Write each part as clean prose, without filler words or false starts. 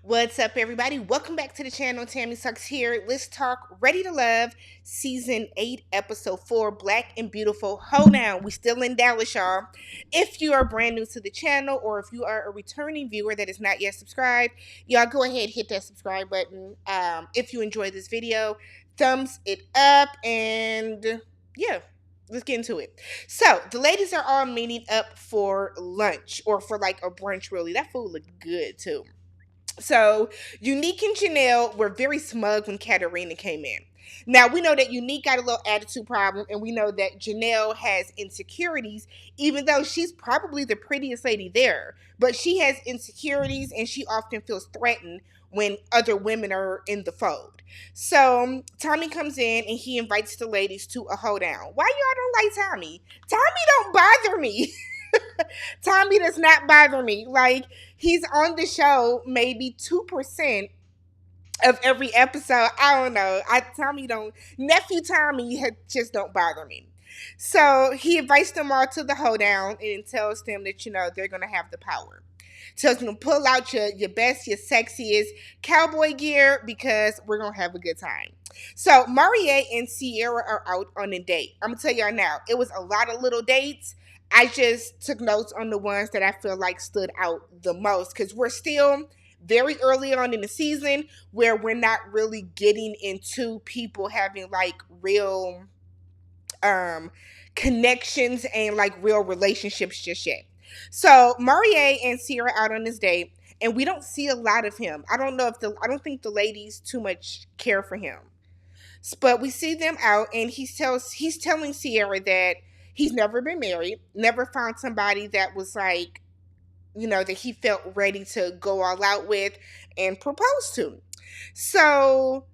What's up, everybody? Welcome back to the channel. TammyTalks here. Let's talk Ready to Love, Season 8, Episode 4, Black and Beautiful Hoedown. We still in Dallas, y'all. If you are brand new to the channel or if you are a returning viewer that is not yet subscribed, y'all go ahead, hit that subscribe button. If you enjoyed this video, thumbs it up, and yeah. Let's get into it. So, the ladies are all meeting up for lunch or for like a brunch, really. That food looked good, too. So Unique and Janelle were very smug when Katarina came in. Now we know that Unique got a little attitude problem, and we know that Janelle has insecurities, even though she's probably the prettiest lady there. But she has insecurities, and she often feels threatened when other women are in the fold. So Tommy comes in and he invites the ladies to a hoedown. Why y'all don't like Tommy? Tommy don't bother me. Tommy does not bother me. Like, he's on the show maybe 2% of every episode. I don't know. Nephew Tommy just don't bother me. So he invites them all to the hoedown and tells them that, they're going to have the power. Tells them to pull out your best, your sexiest cowboy gear because we're going to have a good time. So Marie and Sierra are out on a date. I'm going to tell y'all now, it was a lot of little dates. I just took notes on the ones that I feel like stood out the most because we're still very early on in the season where we're not really getting into people having like real connections and like real relationships just yet. So Marie and Sierra out on this date, and we don't see a lot of him. I don't think the ladies too much care for him. But we see them out, and he's telling Sierra that he's never been married, never found somebody that was like, that he felt ready to go all out with and propose to. So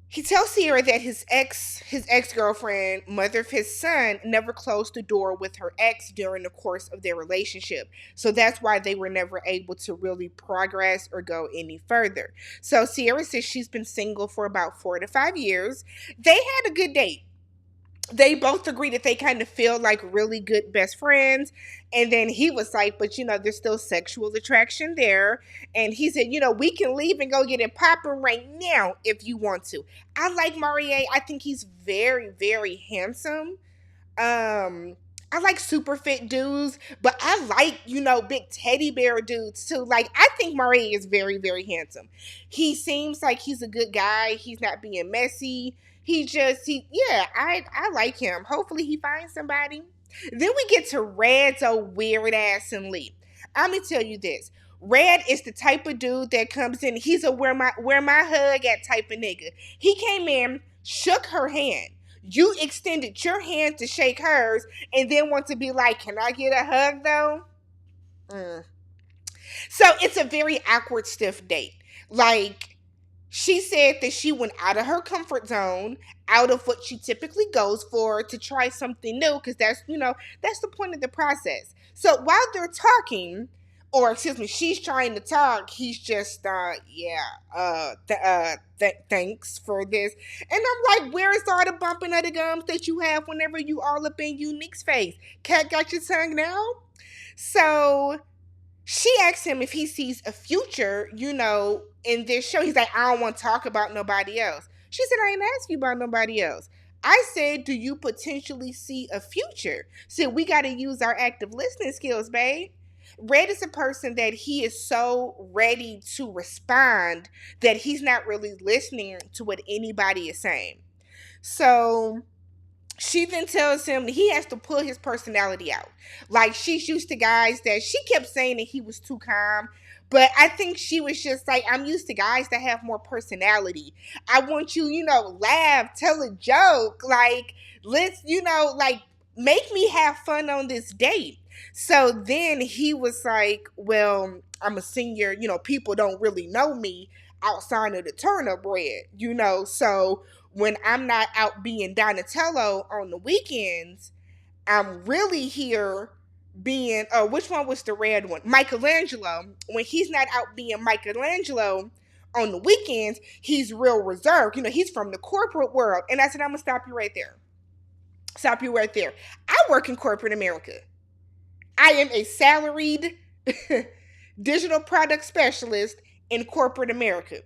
he tells Sierra that his ex-girlfriend, mother of his son, never closed the door with her ex during the course of their relationship. So that's why they were never able to really progress or go any further. So Sierra says she's been single for about 4 to 5 years. They had a good date. They both agree that they kind of feel like really good best friends. And then he was like, but there's still sexual attraction there. And he said, we can leave and go get it popping right now if you want to. I like Marie. I think he's very, very handsome. I like super fit dudes, but I like, big teddy bear dudes too. Like, I think Marie is very, very handsome. He seems like he's a good guy. He's not being messy. I like him. Hopefully he finds somebody. Then we get to Red's old weird ass and Lee. I'm gonna tell you this. Red is the type of dude that comes in. He's a where my hug at type of nigga. He came in, shook her hand. You extended your hand to shake hers, and then want to be like, "Can I get a hug though?" So it's a very awkward, stiff date. Like, she said that she went out of her comfort zone, out of what she typically goes for to try something new because that's the point of the process. So while they're talking, or excuse me, she's trying to talk, he's just, thanks for this. And I'm like, where is all the bumping of the gums that you have whenever you all up in Unique's face? Cat got your tongue now? So she asks him if he sees a future, in this show. He's like, I don't want to talk about nobody else. She said, I ain't asked you about nobody else. I said, do you potentially see a future? So we got to use our active listening skills, babe. Red is a person that he is so ready to respond that he's not really listening to what anybody is saying. So she then tells him that he has to pull his personality out. Like, she's used to guys that she kept saying that he was too calm. But I think she was just like, I'm used to guys that have more personality. I want you, laugh, tell a joke. Like, let's, make me have fun on this date. So then he was like, well, I'm a senior. People don't really know me outside of the turnip bread, So when I'm not out being Donatello on the weekends, I'm really here being, which one was the red one? Michelangelo. When he's not out being Michelangelo on the weekends, he's real reserved. He's from the corporate world. And I said, I'm going to stop you right there. I work in corporate America. I am a salaried digital product specialist in corporate America.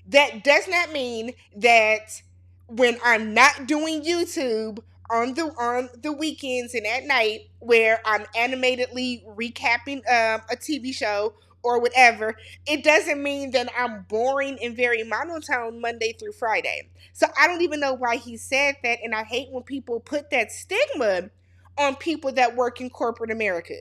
That does not mean that when I'm not doing YouTube on the weekends and at night, where I'm animatedly recapping a TV show or whatever, it doesn't mean that I'm boring and very monotone Monday through Friday. So I don't even know why he said that, and I hate when people put that stigma on people that work in corporate America.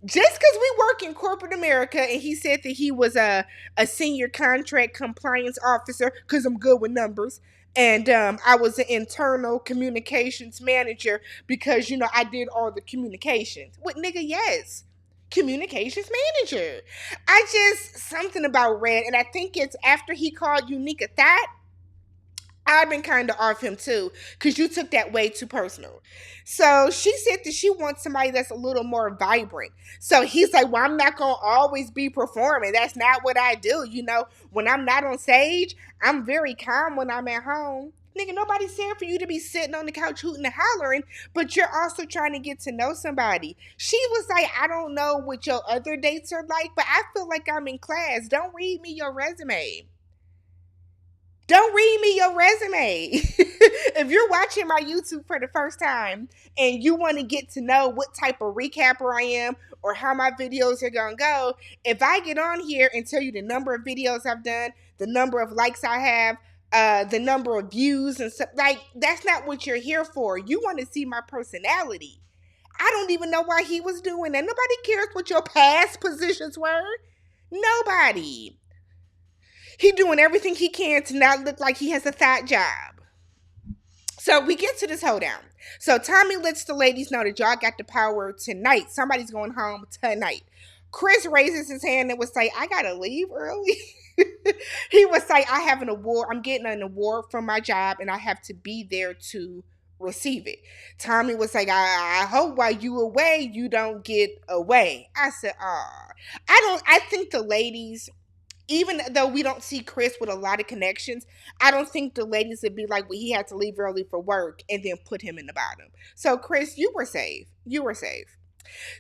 Just because we work in corporate America, and he said that he was a senior contract compliance officer because I'm good with numbers, and I was an internal communications manager because I did all the communications. What, nigga? Yes, communications manager. I just, something about Red, and I think it's after he called Unique a thot. I've been kind of off him too, because you took that way too personal. So she said that she wants somebody that's a little more vibrant. So he's like, well, I'm not going to always be performing. That's not what I do. When I'm not on stage, I'm very calm when I'm at home. Nigga, nobody said for you to be sitting on the couch hooting and hollering, but you're also trying to get to know somebody. She was like, I don't know what your other dates are like, but I feel like I'm in class. Don't read me your resume. Don't read me your resume. If you're watching my YouTube for the first time and you want to get to know what type of recapper I am or how my videos are going to go, if I get on here and tell you the number of videos I've done, the number of likes I have, the number of views and stuff, like, that's not what you're here for. You want to see my personality. I don't even know why he was doing that. Nobody cares what your past positions were. Nobody. He doing everything he can to not look like he has a thought job. So we get to this hoedown. So Tommy lets the ladies know that y'all got the power tonight. Somebody's going home tonight. Chris raises his hand and was like, I gotta leave early. He was like, I have an award. I'm getting an award from my job and I have to be there to receive it. Tommy was like, I hope while you away, you don't get away. I said, I think the ladies, even though we don't see Chris with a lot of connections, I don't think the ladies would be like, well, he had to leave early for work and then put him in the bottom. So, Chris, you were safe. You were safe.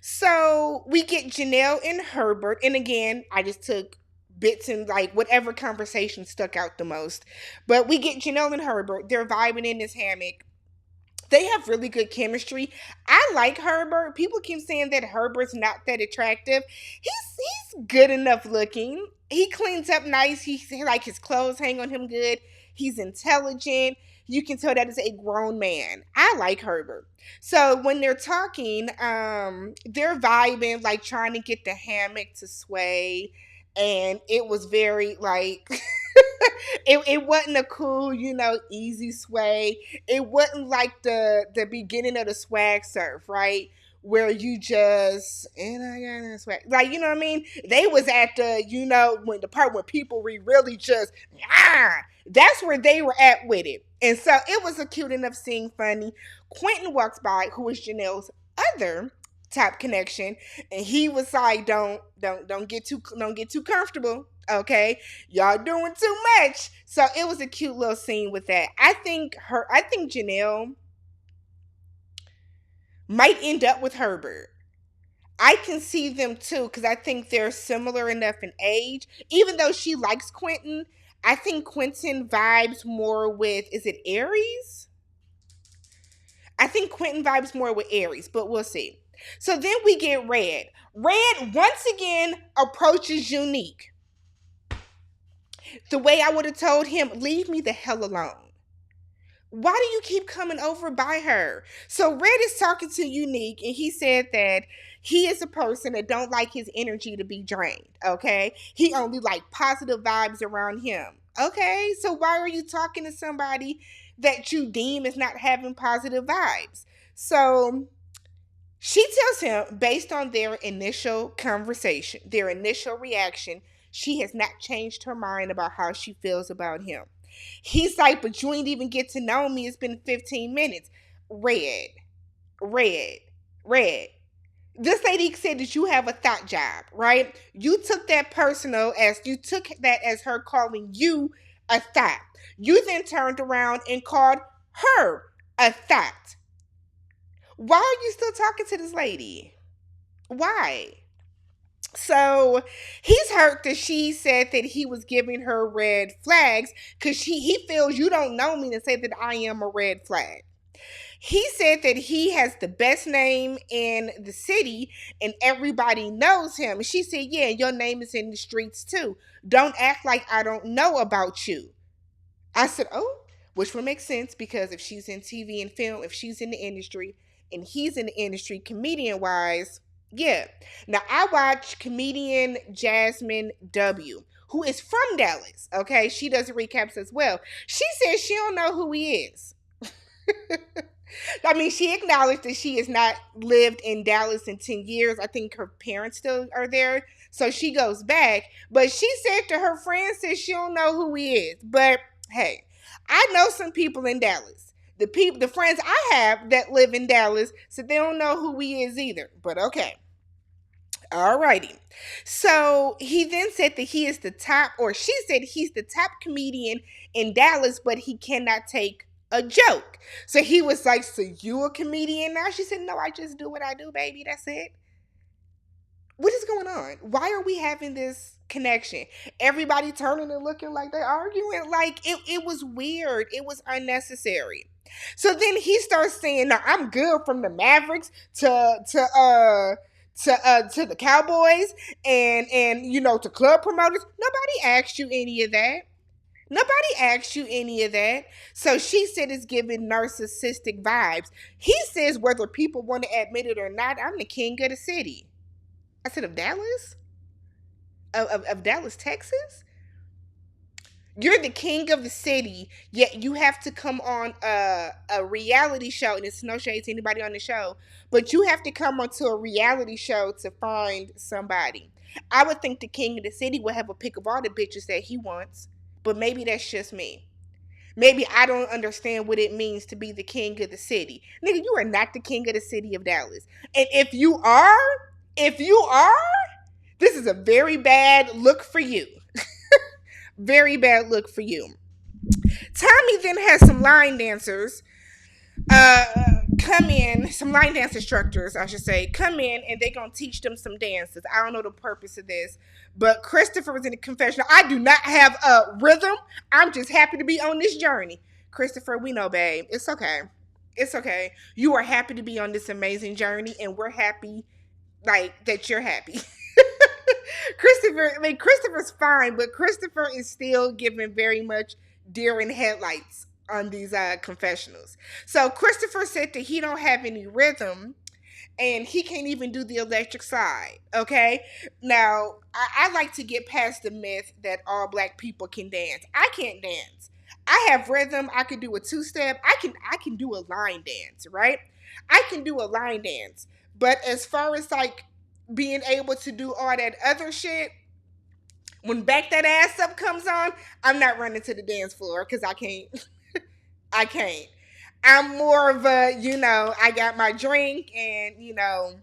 So, we get Janelle and Herbert. And again, I just took bits and like whatever conversation stuck out the most. But we get Janelle and Herbert. They're vibing in this hammock. They have really good chemistry. I like Herbert. People keep saying that Herbert's not that attractive. He's good enough looking. He cleans up nice. He like his clothes hang on him good. He's intelligent. You can tell that is a grown man. I like Herbert. So when they're talking, they're vibing, like trying to get the hammock to sway. And it was very like it wasn't a cool, easy sway. It wasn't like the beginning of the swag surf, right? Where you just, and I got a swag. Like, you know what I mean? They was at the, when the part where people really just, that's where they were at with it. And so it was a cute enough scene, funny. Quentin walks by, who is Janelle's other top connection, and he was like, don't get too comfortable, okay? Y'all doing too much. So it was a cute little scene with that. I think Janelle might end up with Herbert. I can see them too, because I think they're similar enough in age. Even though she likes Quentin, I think Quentin vibes more with, is it Aries? I think Quentin vibes more with Aries, but we'll see. So then we get Red. Red once again approaches Unique. The way I would have told him, leave me the hell alone. Why do you keep coming over by her? So Red is talking to Unique, and he said that he is a person that don't like his energy to be drained, okay? He only like positive vibes around him. Okay, so why are you talking to somebody that you deem is not having positive vibes? So she tells him, based on their initial conversation, their initial reaction, she has not changed her mind about how she feels about him. He's like, but you ain't even get to know me. It's been 15 minutes. Red. This lady said that you have a thought job, right? You took that as her calling you a thought. You then turned around and called her a thought. Why are you still talking to this lady? Why? So he's hurt that she said that he was giving her red flags because he feels you don't know me to say that I am a red flag. He said that he has the best name in the city and everybody knows him. And she said, yeah, your name is in the streets too. Don't act like I don't know about you. I said, oh, which would make sense because if she's in TV and film, if she's in the industry and he's in the industry, comedian wise, yeah. Now I watch comedian Jasmine W, who is from Dallas. Okay, she does recaps as well. She says she don't know who he is. I mean, she acknowledged that she has not lived in Dallas in 10 years. I think her parents still are there. So she goes back. But she said to her friends that she don't know who he is. But hey, I know some people in Dallas. The friends I have that live in Dallas said they don't know who he is either. But okay. Alrighty. So he then said that he is the top, or she said he's the top comedian in Dallas, but he cannot take a joke. So he was like, so you a comedian now? She said, no, I just do what I do, baby. That's it. What is going on? Why are we having this connection? Everybody turning and looking like they're arguing. Like it was weird. It was unnecessary. So then he starts saying, no, I'm good from the Mavericks to the Cowboys and you know to club promoters. Nobody asked you any of that. Nobody asked you any of that. So she said it's giving narcissistic vibes. He says whether people want to admit it or not, I'm the king of the city. I said of Dallas? Of Dallas, Texas? You're the king of the city, yet you have to come on a reality show, and it's no shade to anybody on the show, but you have to come onto a reality show to find somebody. I would think the king of the city would have a pick of all the bitches that he wants, but maybe that's just me. Maybe I don't understand what it means to be the king of the city. Nigga, you are not the king of the city of Dallas. And if you are, this is a very bad look for you. Very bad look for you. Tommy then has some line dancers come in, some line dance instructors, I should say, come in and they're going to teach them some dances. I don't know the purpose of this, but Christopher was in the confessional. I do not have a rhythm. I'm just happy to be on this journey. Christopher, we know, babe. It's okay. It's okay. You are happy to be on this amazing journey, and we're happy, like, that you're happy. Christopher's fine, but Christopher is still giving very much deer in headlights on these confessionals. So Christopher said that he don't have any rhythm and he can't even do the electric slide. Okay. Now I like to get past the myth that all black people can dance. I can't dance. I have rhythm. I can do a two-step. I can do a line dance, right? I can do a line dance. But as far as like being able to do all that other shit, when Back That Ass Up comes on, I'm not running to the dance floor because I can't. I can't. I'm more of a, you know, I got my drink and, you know,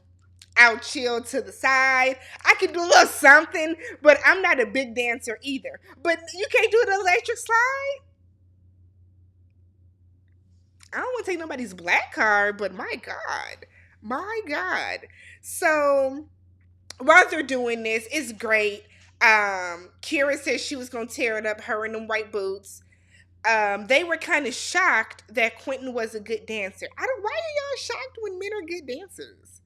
I'll chill to the side. I can do a little something, but I'm not a big dancer either. But you can't do the electric slide? I don't want to take nobody's black card, but my God. My God. So while they're doing this, it's great. Kira says she was going to tear it up, her in them white boots. They were kind of shocked that Quentin was a good dancer. Why are y'all shocked when men are good dancers?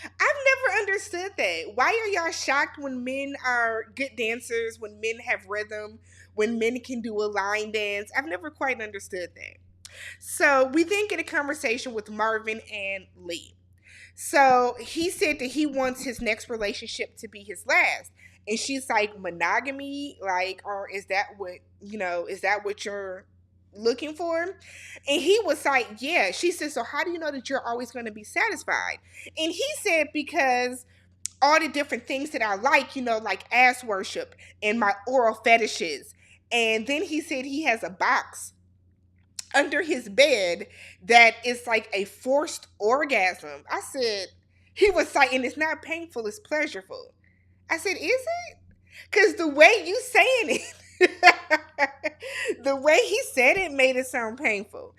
I've never understood that. Why are y'all shocked when men are good dancers, when men have rhythm, when men can do a line dance? I've never quite understood that. So we then get a conversation with Marvin and Lee. So he said that he wants his next relationship to be his last. And she's like, monogamy? Like, or is that what, you know, is that what you're looking for? And he was like, yeah. She said, so how do you know that you're always going to be satisfied? And he said, because all the different things that I like, you know, like ass worship and my oral fetishes. And then he said he has a box under his bed that is like a forced orgasm. I said, he was like, and it's not painful, it's pleasurable. I said, is it? Because the way you saying it, the way he said it made it sound painful.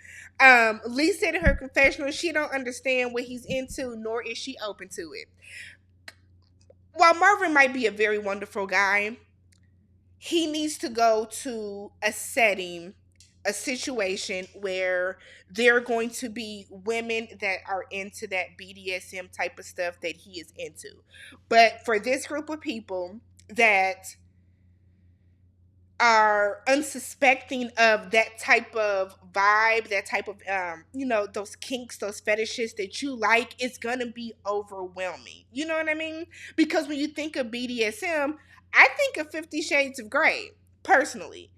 Lee said in her confessional, she don't understand what he's into, nor is she open to it. while Marvin might be a very wonderful guy, he needs to go to a setting, a situation where there are going to be women that are into that BDSM type of stuff that he is into. But for this group of people that are unsuspecting of that type of vibe, that type of those kinks, those fetishes that you like, it's gonna be overwhelming. You know what I mean? Because when you think of BDSM, I think of 50 Shades of Grey, personally.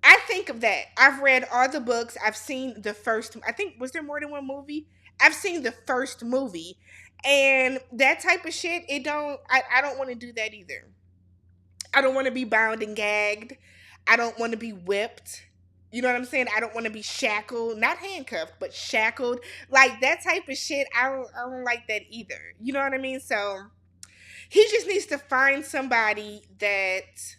I think of that. I've read all the books. I've seen the first, I think, was there more than one movie? I've seen the first movie. And that type of shit, I don't want to do that either. I don't want to be bound and gagged. I don't want to be whipped. You know what I'm saying? I don't want to be shackled, not handcuffed, but shackled. Like that type of shit, I don't like that either. You know what I mean? So he just needs to find somebody that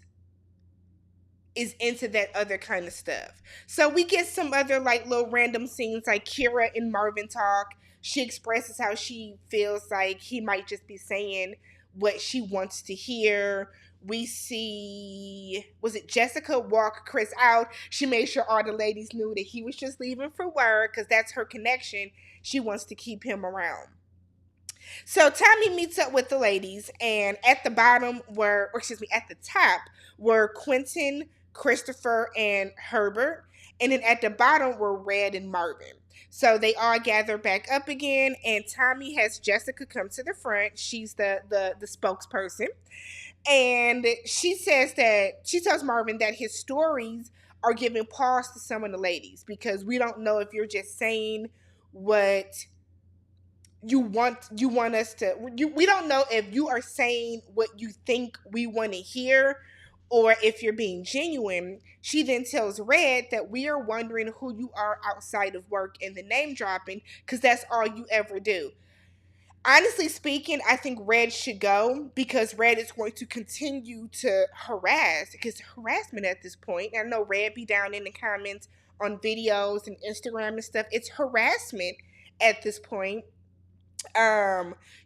is into that other kind of stuff. So we get some other like little random scenes like Kira and Marvin talk. She expresses how she feels like he might just be saying what she wants to hear. We see, was it Jessica walk Chris out? She made sure all the ladies knew that he was just leaving for work because that's her connection. She wants to keep him around. So Tommy meets up with the ladies, and at the bottom were, or excuse me, at the top were Quentin, Christopher, and Herbert, and then at the bottom were Red and Marvin. So they all gather back up again, and Tommy has Jessica come to the front. She's the spokesperson, and she tells Marvin that his stories are giving pause to some of the ladies because we don't know if you're just saying what you want us to we don't know if you are saying what you think we want to hear or if you're being genuine. She then tells Red that we are wondering who you are outside of work and the name dropping because that's all you ever do. Honestly speaking, I think Red should go because Red is going to continue to harass, because harassment at this point. I know Red be down in the comments on videos and Instagram and stuff. It's harassment at this point.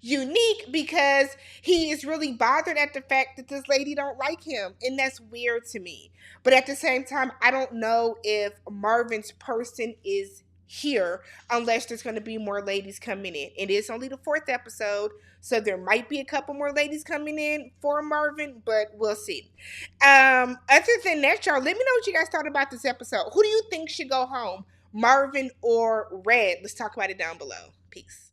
Unique because he is really bothered at the fact that this lady don't like him, and that's weird to me. But at the same time, I don't know if Marvin's person is here unless there's going to be more ladies coming in. It is only the fourth episode, so there might be a couple more ladies coming in for Marvin, but we'll see. Other than that, y'all, let me know what you guys thought about this episode. Who do you think should go home, Marvin or Red? Let's talk about it down below. Peace.